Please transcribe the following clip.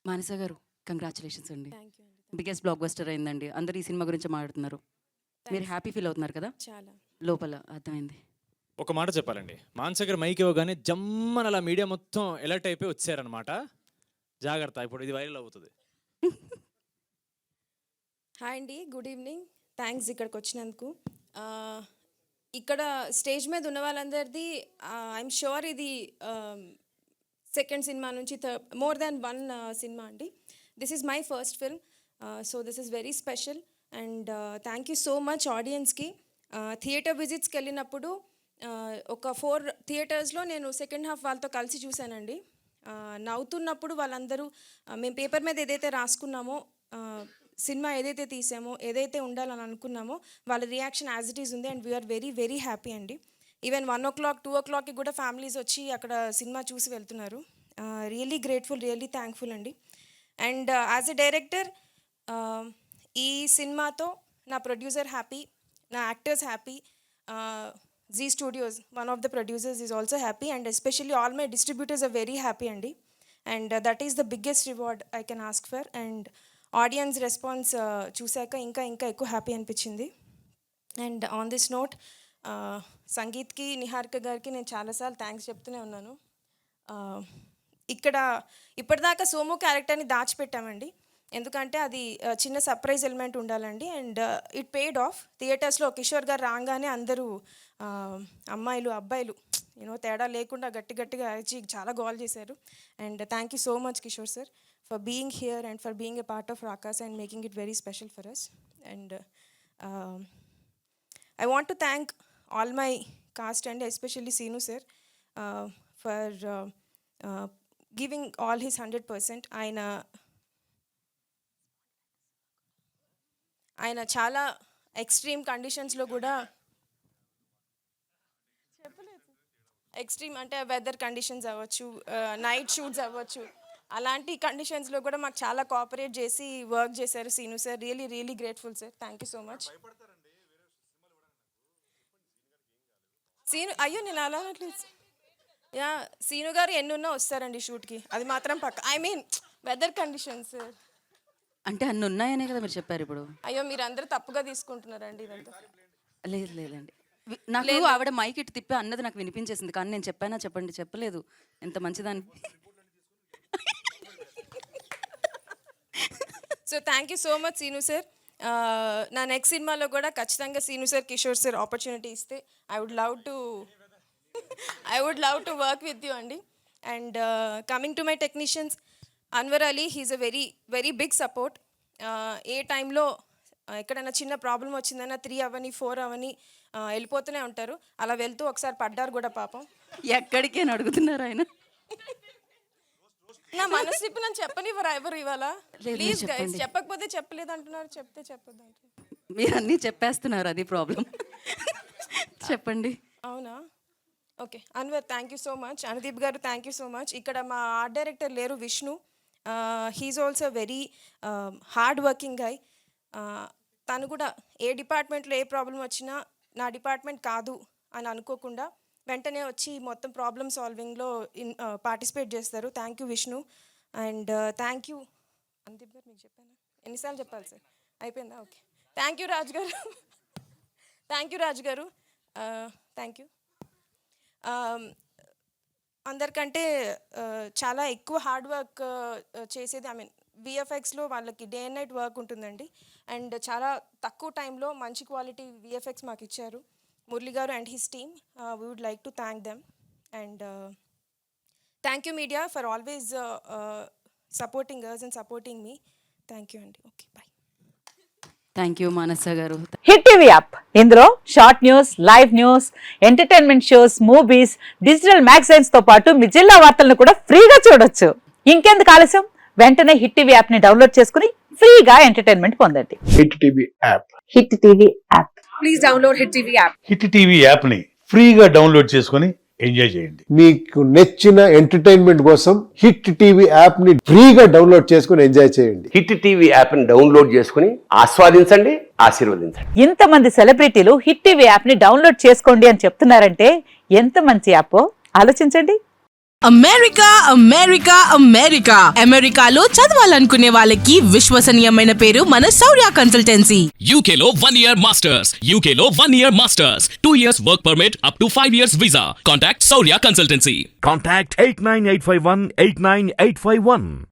మానస గారు కంగ్రాచులేషన్స్ అండి. Thank you అండి. బిగ్గెస్ట్ బ్లాక్ బస్టర్ అయిందండి. అందరూ ఈ సినిమా గురించి మాట్లాడుతున్నారు. మీరు హ్యాపీ ఫీల్ అవుతున్నారు కదా? చాలా. లోపల అర్థమైంది. ఒక మాట చెప్పాలండి, మానస గారు మైక్ ఇవ్వగానే జమ్మని అలా మీడియా మొత్తం ఎలర్ట్ అయిపోయి వచ్చారనమాట. జాగ్రత్త, ఇప్పుడు ఇది వైరల్ అవుతుంది. హాయ్ అండి, గుడ్ ఈవినింగ్. థ్యాంక్స్ ఇక్కడికి వచ్చినందుకు. ఇక్కడ స్టేజ్ మీద ఉన్న వాళ్ళందరిది ఐఎమ్ షూర్ ఇది సెకండ్ సినిమా నుంచి మోర్ దాన్ వన్ సినిమా అండి. This is my first film, so this is very special. And thank you so much ఆడియన్స్కి. థియేటర్ విజిట్స్కి వెళ్ళినప్పుడు ఒక 4 థియేటర్స్లో నేను సెకండ్ హాఫ్ వాళ్ళతో కలిసి చూశానండి. నవ్వుతున్నప్పుడు వాళ్ళందరూ మేము పేపర్ మీద ఏదైతే రాసుకున్నామో, సినిమా ఏదైతే తీసామో, ఏదైతే ఉండాలని అనుకున్నామో వాళ్ళ రియాక్షన్ యాజ్ ఇట్ ఈజ్ ఉంది. And we are very very happy అండి. ఈవెన్ 1 o'clock 2 o'clockకి కూడా ఫ్యామిలీస్ వచ్చి అక్కడ సినిమా చూసి వెళ్తున్నారు. రియల్లీ గ్రేట్ఫుల్, రియల్లీ థ్యాంక్ఫుల్ అండి. అండ్ యాజ్ ఎ డైరెక్టర్ ఈ సినిమాతో నా ప్రొడ్యూసర్ హ్యాపీ, నా actors happy, Zee studios one of the producers is also happy, and especially all my distributors are very happy అండి. And that is the biggest reward I can ask for. And audience response చూశాక ఇంకా ఇంకా ఎక్కువ happy అనిపించింది. And on this note సంగీత్కి, నిహారిక గారికి నేను చాలాసార్లు థ్యాంక్స్ చెప్తూనే ఉన్నాను. ఇక్కడ ఇప్పటిదాకా సోము క్యారెక్టర్ని దాచిపెట్టామండి, ఎందుకంటే అది చిన్న సర్ప్రైజ్ ఎలిమెంట్ ఉండాలండి. And it paid of. థియేటర్స్లో కిషోర్ గారు రాగానే అందరూ అమ్మాయిలు అబ్బాయిలు తేడా లేకుండా గట్టి గట్టిగా అరిచి చాలా గోల్ చేశారు. And thank you so much Kishore sir for being here and for being a part of Rakaas and making it very special for us. And I want to thank all my cast and especially Seenu sir for giving all his 100%. ఆయన చాలా extreme కండిషన్స్లో కూడా, extreme అంటే weather conditions అవ్వచ్చు, night shoots అవ్వచ్చు, అలాంటి కండిషన్స్లో కూడా మాకు చాలా కోఆపరేట్ చేసి వర్క్ చేశారు Seenu sir. Really really grateful sir. Thank you so much. Seenu అయ్యో నేను అలా అనట్లేదు. యా, సీను గారు ఎన్నున్నా వస్తారండి షూట్కి, అది మాత్రం పక్క. ఐ మీన్ వెదర్ కండిషన్స్ అంటే అన్ని ఉన్నాయనే కదా మీరు చెప్పారు ఇప్పుడు. అయ్యో మీరు అందరూ తప్పుగా తీసుకుంటున్నారండి ఇదంతా. లేదు లేదండి, నాకు ఆవిడ మైక్ ఇటు తిప్పి అన్నది నాకు వినిపించేసింది, కానీ నేను చెప్పానా చెప్పండి, చెప్పలేదు. ఎంత మంచిదాన్ని. So thank you so much Seenu sir. నా నెక్స్ట్ సినిమాలో కూడా ఖచ్చితంగా Seenu sir, Kishore sir opportunity ఇస్తే I would love to work with you అండి. And coming to my technicians, Anwar Ali, he's a very very big support. ఏ టైంలో ఎక్కడైనా చిన్న ప్రాబ్లం వచ్చిందన్నా 3 అవని 4 అవని వెళ్ళిపోతూనే ఉంటారు. అలా వెళ్తూ ఒకసారి పడ్డారు కూడా పాపం. ఎక్కడికి అని అడుగుతున్నారు ఆయన. నా మనసు ఇప్పుడు నన్ను చెప్పనివ్వరా ఎవరు ఇవాళ? ప్లీజ్ గైస్, చెప్పకపోతే చెప్పలేదు అంటున్నారు, చెప్తే చెప్పొద్దు అంటున్నారు. మీరు అన్నీ చెప్పేస్తున్నారు, అది ప్రాబ్లం. చెప్పండి. అవునా? Okay. Anwar thank you so much. Anudeep గారు థ్యాంక్ యూ సో మచ్. ఇక్కడ మా ఆర్ట్ డైరెక్టర్ లేరు, Vishnu. He's also very hard working guy. తను కూడా ఏ డిపార్ట్మెంట్లో ఏ ప్రాబ్లం వచ్చినా నా డిపార్ట్మెంట్ కాదు అని అనుకోకుండా వెంటనే వచ్చి మొత్తం ప్రాబ్లమ్ సాల్వింగ్లో పార్టిసిపేట్ చేస్తారు. Thank you Vishnu. And thank you Anudeep గారు. మీకు చెప్పాను ఎన్నిసార్లు చెప్పాలి సార్? అయిపోయిందా? ఓకే. థ్యాంక్ యూ రాజు గారు. థ్యాంక్ యూ రాజు గారు. Thank you. అందరికంటే చాలా ఎక్కువ హార్డ్ వర్క్ చేసేది, ఐ మీన్ విఎఫ్ఎక్స్లో వాళ్ళకి డే అండ్ నైట్ వర్క్ ఉంటుందండి. అండ్ చాలా తక్కువ టైంలో మంచి క్వాలిటీ విఎఫ్ఎక్స్ మాకు ఇచ్చారు మురళి గారు and his team. We would like to thank them. And thank you media for always supporting us and supporting me. Thank you అండి. Okay, bye. Thank you Manasa గారు. హిట్ టీవీ యాప్, ఇందులో short news, live news, entertainment shows, movies, digital magazines తో పాటు మీ జిల్లా వార్తలను కూడా ఫ్రీగా చూడొచ్చు. ఇంకెందుకు ఆలస్యం, వెంటనే హిట్ టీవీ యాప్ ని డౌన్లోడ్ చేసుకుని ఫ్రీగా ఎంటర్టైన్మెంట్ పొందండి. Hit TV app. Hit TV app. Please download hit TV app. Hit TV app ని ఫ్రీగా డౌన్లోడ్ చేసుకుని ఎంజాయ్ చేయండి. మీకు నచ్చిన ఎంటర్టైన్మెంట్ కోసం హిట్ టీవీ యాప్ ని ఫ్రీగా డౌన్లోడ్ చేసుకుని ఎంజాయ్ చేయండి. హిట్ టీవీ యాప్ ని డౌన్లోడ్ చేసుకుని ఆస్వాదించండి, ఆశీర్వదించండి. ఇంతమంది సెలబ్రిటీలు హిట్ టీవీ యాప్ ని డౌన్లోడ్ చేసుకోండి అని చెప్తున్నారంటే ఎంత మంచి యాప్ ఆలోచించండి. అమెరికా అమెరికా అమెరికా అమెరికాలో చదవాలనుకునే వాళ్ళకి విశ్వసనీయమైన పేరు మన శౌర్య కన్సల్టెన్సీ. UK లో 1 year masters. UK లో 1 year masters. 2 years work permit up to 5 years visa. Contact Saurya Consultancy. Contact 89851 89851.